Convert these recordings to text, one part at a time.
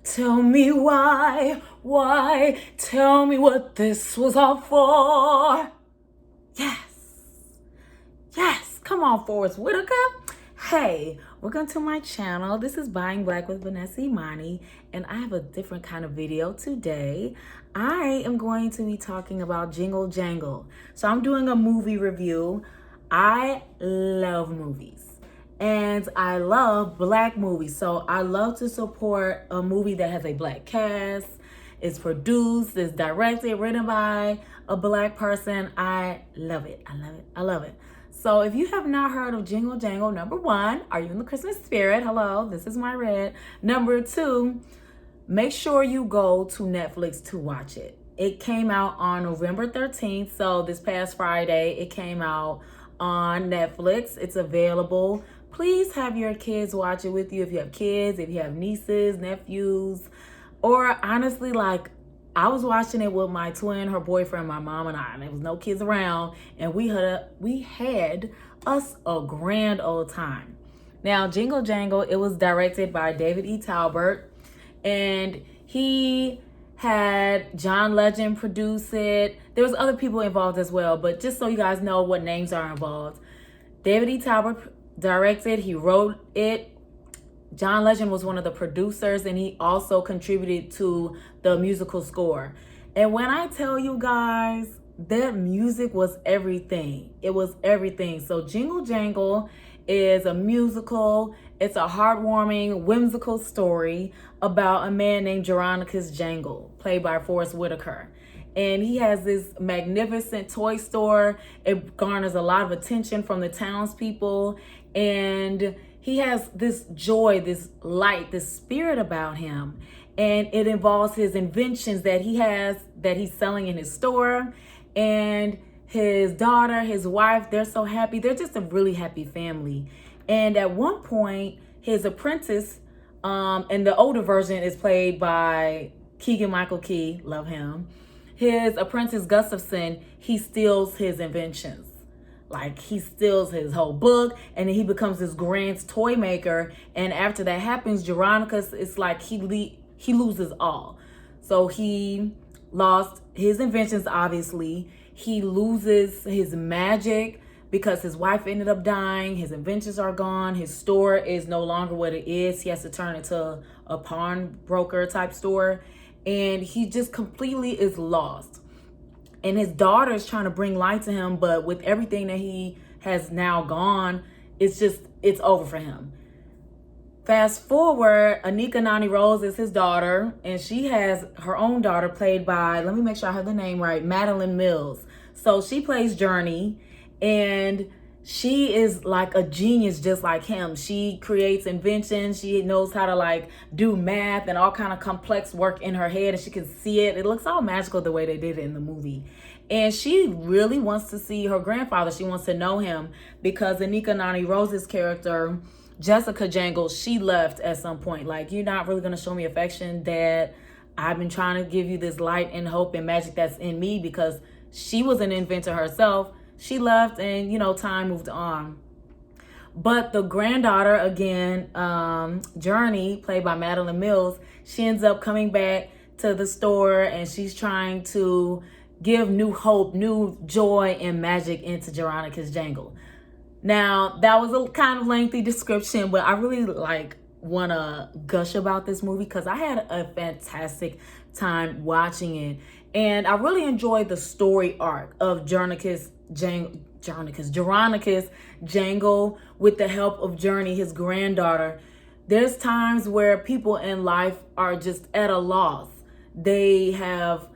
Tell me why? Tell me what this was all for. Yes, yes, come on, Forrest Whitaker. Hey, welcome to my channel. This is Buying Black with Vanessa Imani, and I have a different kind of video today. I am going to be talking about Jingle Jangle. So I'm doing a movie review. I love movies. And I love black movies. So I love to support a movie that has a black cast, is produced, is directed, written by a black person. I love it. I love it. I love it. So if you have not heard of Jingle Jangle, number one, are you in the Christmas spirit? Hello, this is my red. Number two, make sure you go to Netflix to watch it. It came out on November 13th. So this past Friday, it came out on Netflix. It's available. Please have your kids watch it with you if you have kids, if you have nieces, nephews, or honestly, like I was watching it with my twin, her boyfriend, my mom, and I, and there was no kids around, and we had us a grand old time. Now, Jingle Jangle, it was directed by David E. Talbert, and he had John Legend produce it. There was other people involved as well, but just so you guys know what names are involved. David E. Talbert directed, he wrote it. John Legend was one of the producers, and he also contributed to the musical score. And when I tell you guys, that music was everything. It was everything. So Jingle Jangle is a musical. It's a heartwarming, whimsical story about a man named Jeronicus Jangle, played by Forrest Whitaker. And he has this magnificent toy store. It garners a lot of attention from the townspeople. And he has this joy, this light, this spirit about him. And it involves his inventions that he has, that he's selling in his store. And his daughter, his wife, they're so happy. They're just a really happy family. And at one point, his apprentice, and the older version is played by Keegan-Michael Key, love him. His apprentice Gustafson, he steals his inventions. Like, he steals his whole book, and then he becomes this grand toy maker. And after that happens, Jeronicus, it's like he loses all. So he lost his inventions, obviously. He loses his magic because his wife ended up dying. His inventions are gone. His store is no longer what it is. He has to turn into a pawnbroker type store. And he just completely is lost. And his daughter is trying to bring light to him, but with everything that he has now gone, it's over for him. Fast forward, Anika Nani Rose is his daughter, and she has her own daughter played by, let me make sure I have the name right, Madeline Mills. So she plays Journey, and she is like a genius just like him. She creates inventions. She knows how to like do math and all kind of complex work in her head, and she can see it. It looks all magical the way they did it in the movie. And she really wants to see her grandfather. She wants to know him because Anika Nani Rose's character, Jessica Jangle, she left at some point. Like, you're not really going to show me affection, Dad. I've been trying to give you this light and hope and magic that's in me, because she was an inventor herself. She left, and, time moved on. But the granddaughter, again, Journey, played by Madeline Mills, she ends up coming back to the store, and she's trying to give new hope, new joy, and magic into Jeronicus Jangle. Now, that was a kind of lengthy description, but I really want to gush about this movie because I had a fantastic time watching it. And I really enjoyed the story arc of Jeronicus Jangle with the help of Journey, his granddaughter. There's times where people in life are just at a loss. They have,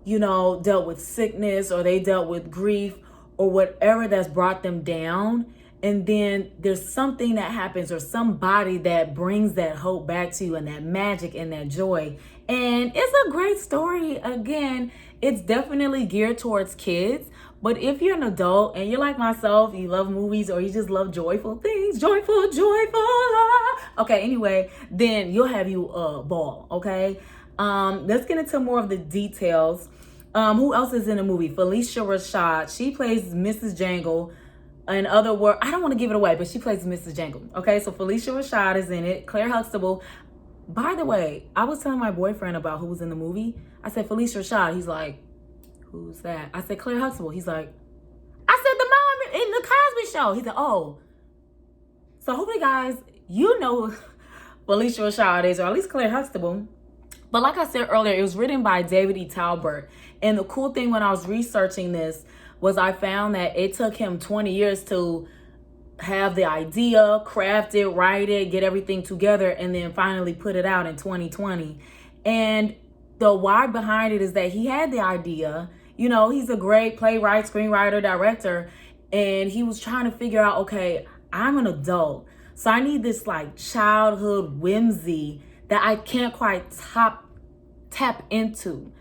dealt with sickness, or they dealt with grief, or whatever that's brought them down. And then there's something that happens, or somebody that brings that hope back to you, and that magic and that joy. And it's a great story. Again, it's definitely geared towards kids. But if you're an adult and you're like myself, you love movies, or you just love joyful things, joyful. Okay, anyway, then you'll have you a ball, okay? Let's get into more of the details. Who else is in the movie? Felicia Rashad. She plays Mrs. Jangle. In other words, I don't want to give it away, but she plays Mrs. Jangle. Okay, so Felicia Rashad is in it. Claire Huxtable. By the way, I was telling my boyfriend about who was in the movie. I said, Felicia Rashad. He's like, who's that? I said, Claire Huxtable. He's like, I said, the mom in the Cosby Show. He said, oh. So hopefully, guys, you know who Felicia Rashad is, or at least Claire Huxtable. But like I said earlier, it was written by David E. Talbert. And the cool thing when I was researching this was I found that it took him 20 years to have the idea, craft it, write it, get everything together, and then finally put it out in 2020. And the why behind it is that he had the idea. You know, he's a great playwright, screenwriter, director, and he was trying to figure out, okay, I'm an adult, so I need this like childhood whimsy that I can't quite tap into.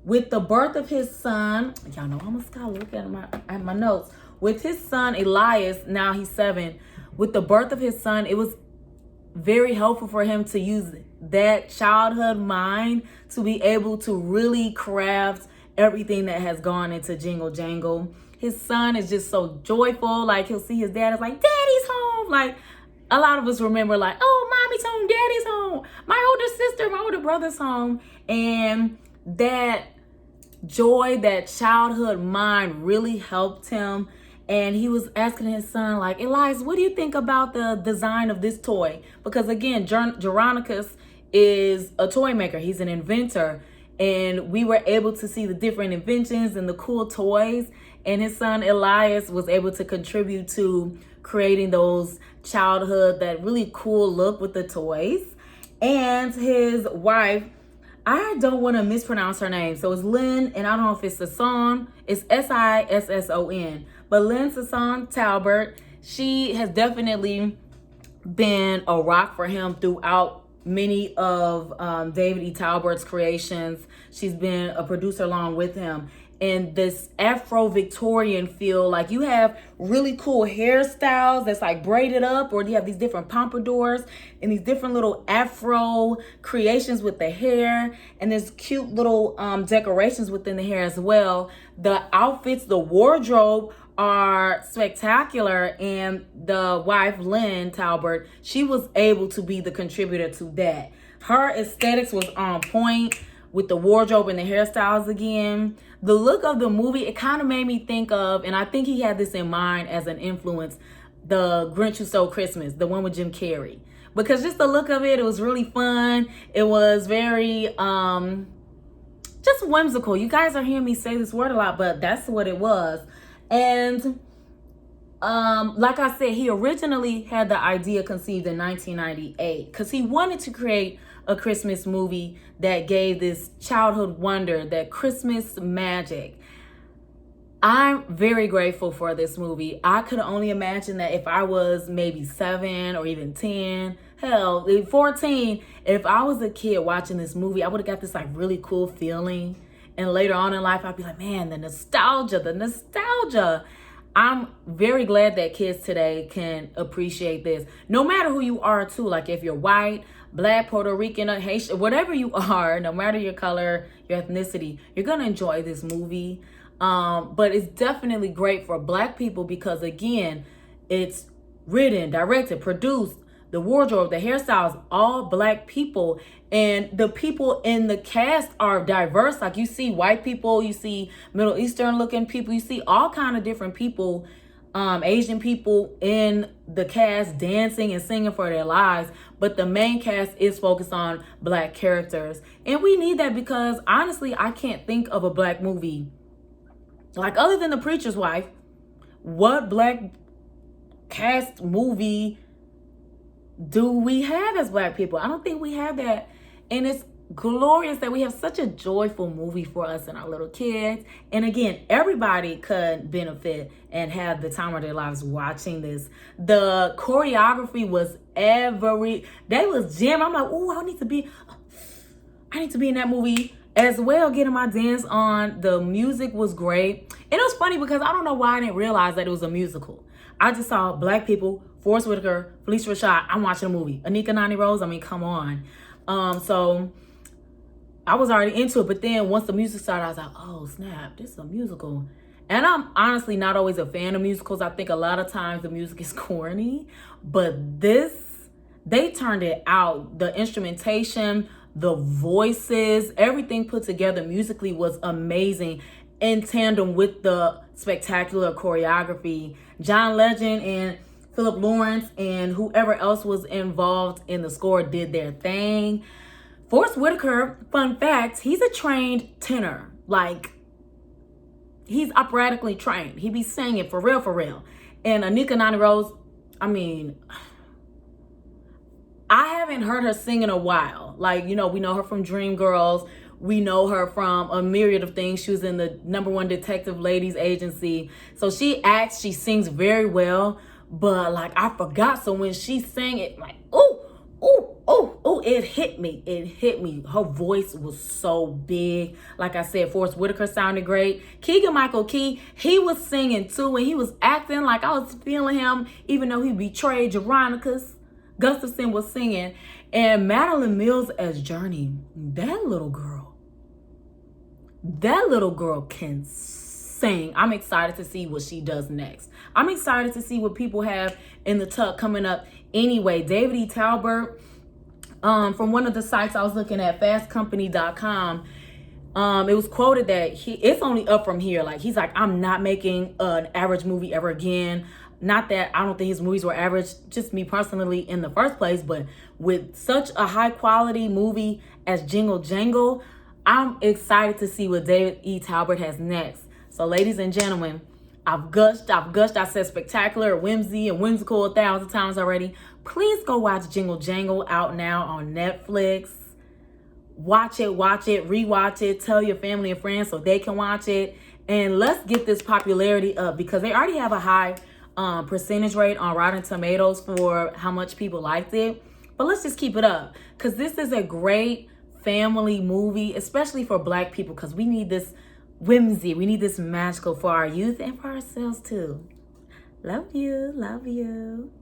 With the birth of his son, y'all know I'm a scholar, look at my notes. With his son Elias, now he's 7, with the birth of his son, it was very helpful for him to use that childhood mind to be able to really craft everything that has gone into Jingle Jangle. His son is just so joyful. Like, he'll see his dad, is like, Daddy's home. Like, a lot of us remember, like, oh, Mommy's home, Daddy's home, my older sister, my older brother's home. And that joy, that childhood mind really helped him. And he was asking his son, like, Elias, what do you think about the design of this toy? Because again, Geronicus is a toy maker. He's an inventor. And we were able to see the different inventions and the cool toys. And his son Elias was able to contribute to creating those childhood, that really cool look with the toys. And his wife, I don't want to mispronounce her name. So it's Lynn, and I don't know if it's Sasson. It's Sisson. But Lynn Sasson Talbert, she has definitely been a rock for him throughout many of David E. Talbert's creations. She's been a producer along with him. And this Afro-Victorian feel, like you have really cool hairstyles that's like braided up, or you have these different pompadours and these different little Afro creations with the hair, and there's cute little decorations within the hair as well. The outfits, the wardrobe are spectacular, and the wife, Lynn Talbert, she was able to be the contributor to that. Her aesthetics was on point with the wardrobe and the hairstyles again. The look of the movie, it kind of made me think of, and I think he had this in mind as an influence, The Grinch Who Stole Christmas, the one with Jim Carrey. Because just the look of it, it was really fun. It was very, just whimsical. You guys are hearing me say this word a lot, but that's what it was. And like I said, he originally had the idea conceived in 1998 because he wanted to create a Christmas movie that gave this childhood wonder, that Christmas magic. I'm very grateful for this movie. I could only imagine that if I was maybe 7 or even 10, hell, 14, if I was a kid watching this movie, I would have got this like really cool feeling. And later on in life, I'd be like, man, the nostalgia. I'm very glad that kids today can appreciate this. No matter who you are too, like if you're white, Black, Puerto Rican, or Haitian, whatever you are, no matter your color, your ethnicity, you're gonna enjoy this movie. But it's definitely great for Black people because again, it's written, directed, produced, the wardrobe, the hairstyles, all Black people. And the people in the cast are diverse. Like you see white people, you see Middle Eastern looking people, you see all kind of different people, Asian people in the cast dancing and singing for their lives. But the main cast is focused on Black characters. And we need that because honestly, I can't think of a Black movie, like other than The Preacher's Wife. What Black cast movie do we have as Black people? I don't think we have that. And it's glorious that we have such a joyful movie for us and our little kids. And again, everybody could benefit and have the time of their lives watching this. The choreography was they was jam. I'm like, oh, I need to be in that movie as well, getting my dance on. The music was great. And it was funny because I don't know why I didn't realize that it was a musical. I just saw Black people, Forest Whitaker, Felicia Rashad. I'm watching a movie. Anika Nani Rose, I mean, come on. So I was already into it, but then once the music started, I was like, oh snap, this is a musical. And I'm honestly not always a fan of musicals. I think a lot of times the music is corny, but this They turned it out. The instrumentation, the voices, everything put together musically was amazing in tandem with the spectacular choreography. John Legend and Philip Lawrence and whoever else was involved in the score did their thing. Forrest Whitaker, fun fact, he's a trained tenor. Like, he's operatically trained. He be singing for real, for real. And Anika Noni Rose, I mean, I haven't heard her sing in a while. Like, you know, we know her from Dreamgirls. We know her from a myriad of things. She was in the #1 detective ladies agency. So she acts, she sings very well. But like, I forgot. So when she sang it, like, ooh, ooh, ooh, ooh, it hit me. It hit me. Her voice was so big. Like I said, Forrest Whitaker sounded great. Keegan-Michael Key, he was singing too, and he was acting like I was feeling him, even though he betrayed Jeronicus. Gustafson was singing. And Madeline Mills as Journey, that little girl can sing. I'm excited to see what she does next. I'm excited to see what people have in the tuck coming up anyway. David E. Talbert, from one of the sites I was looking at, fastcompany.com, it was quoted that it's only up from here. Like, he's like, I'm not making an average movie ever again. Not that I don't think his movies were average, just me personally in the first place, but with such a high quality movie as Jingle Jangle, I'm excited to see what David E. Talbert has next. So ladies and gentlemen, I've gushed. I said spectacular, whimsy, and whimsical 1,000 times already. Please go watch Jingle Jangle, out now on Netflix. Watch it, rewatch it, tell your family and friends so they can watch it. And let's get this popularity up, because they already have a high percentage rate on Rotten Tomatoes for how much people liked it. But let's just keep it up, because this is a great family movie, especially for Black people, because we need this whimsy. We need this magical for our youth and for ourselves too. Love you.